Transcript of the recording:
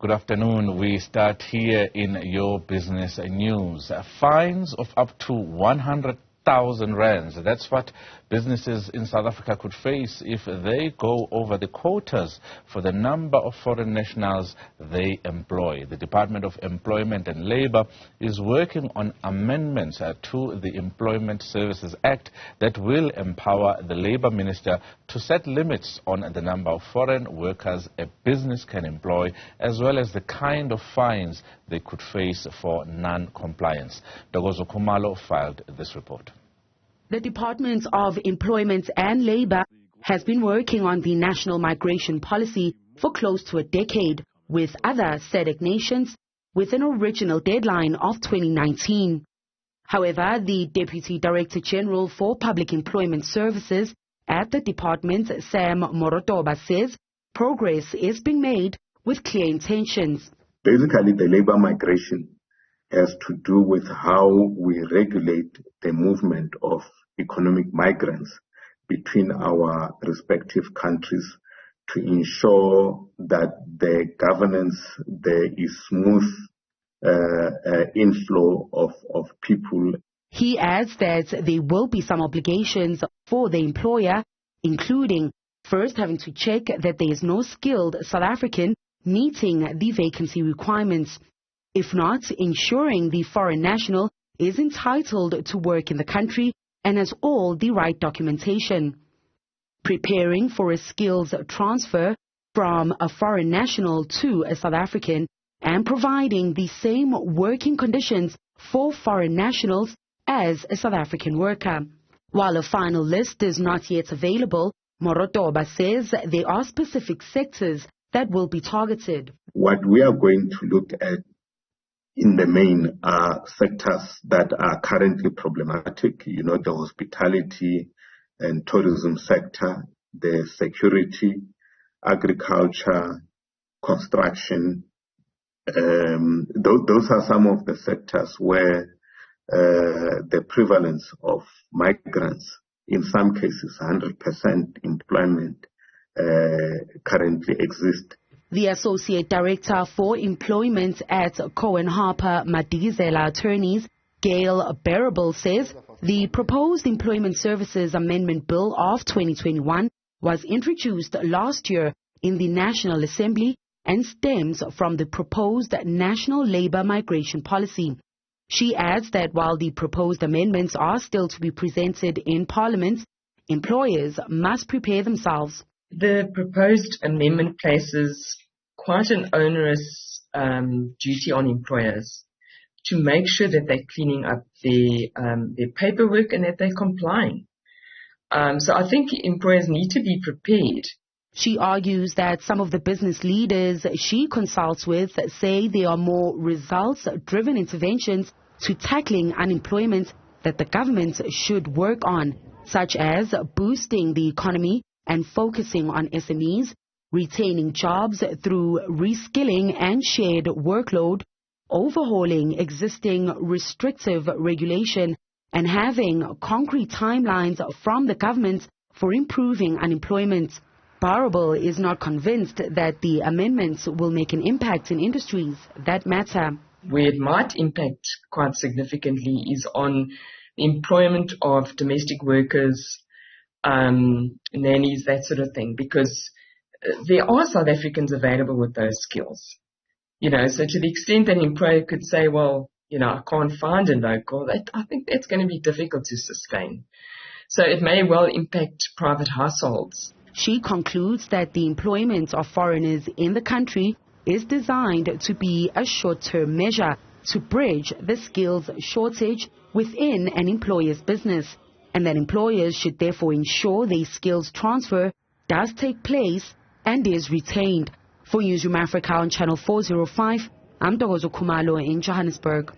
Good afternoon. We start here in your business news. Fines of up to 100,000 rands. That's what businesses in South Africa could face if they go over the quotas for the number of foreign nationals they employ. The Department of Employment and Labour is working on amendments to the Employment Services Act that will empower the Labour Minister to set limits on the number of foreign workers a business can employ, as well as the kind of fines they could face for non-compliance. Ntokozo Khumalo filed this report. The Department of Employment and Labour has been working on the national migration policy for close to a decade with other SADC nations with an original deadline of 2019. However, the Deputy Director General for Public Employment Services at the department, Sam Morotoba, says progress is being made with clear intentions. Basically, the labour migration has to do with how we regulate the movement of economic migrants between our respective countries to ensure that the governance, there is smooth inflow of people. He adds that there will be some obligations for the employer, including first having to check that there is no skilled South African meeting the vacancy requirements. If not, ensuring the foreign national is entitled to work in the country and has all the right documentation. Preparing for a skills transfer from a foreign national to a South African and providing the same working conditions for foreign nationals as a South African worker. While a final list is not yet available, Morotoba says there are specific sectors that will be targeted. What we are going to look at in the main are sectors that are currently problematic, the hospitality and tourism sector, the security, agriculture, construction. Those are some of the sectors where the prevalence of migrants, in some cases 100% employment, currently exists. The Associate Director for Employment at Cohen Harper Madizela Attorneys, Gail Bearable, says the proposed Employment Services Amendment Bill of 2021 was introduced last year in the National Assembly and stems from the proposed National Labour Migration Policy. She adds that while the proposed amendments are still to be presented in Parliament, employers must prepare themselves. The proposed amendment places quite an onerous duty on employers to make sure that they're cleaning up their paperwork and that they're complying. So I think employers need to be prepared. She argues that some of the business leaders she consults with say there are more results-driven interventions to tackling unemployment that the government should work on, such as boosting the economy and focusing on SMEs, retaining jobs through reskilling and shared workload, overhauling existing restrictive regulation, and having concrete timelines from the government for improving unemployment. Bearable is not convinced that the amendments will make an impact in industries that matter. Where it might impact quite significantly is on employment of domestic workers, nannies, that sort of thing, because there are South Africans available with those skills. So to the extent that an employer could say, well, I can't find a local, I think that's going to be difficult to sustain. So it may well impact private households. She concludes that the employment of foreigners in the country is designed to be a short-term measure to bridge the skills shortage within an employer's business, and that employers should therefore ensure their skills transfer does take place and is retained. For Newzroom Afrika on Channel 405, I'm Ntokozo Khumalo in Johannesburg.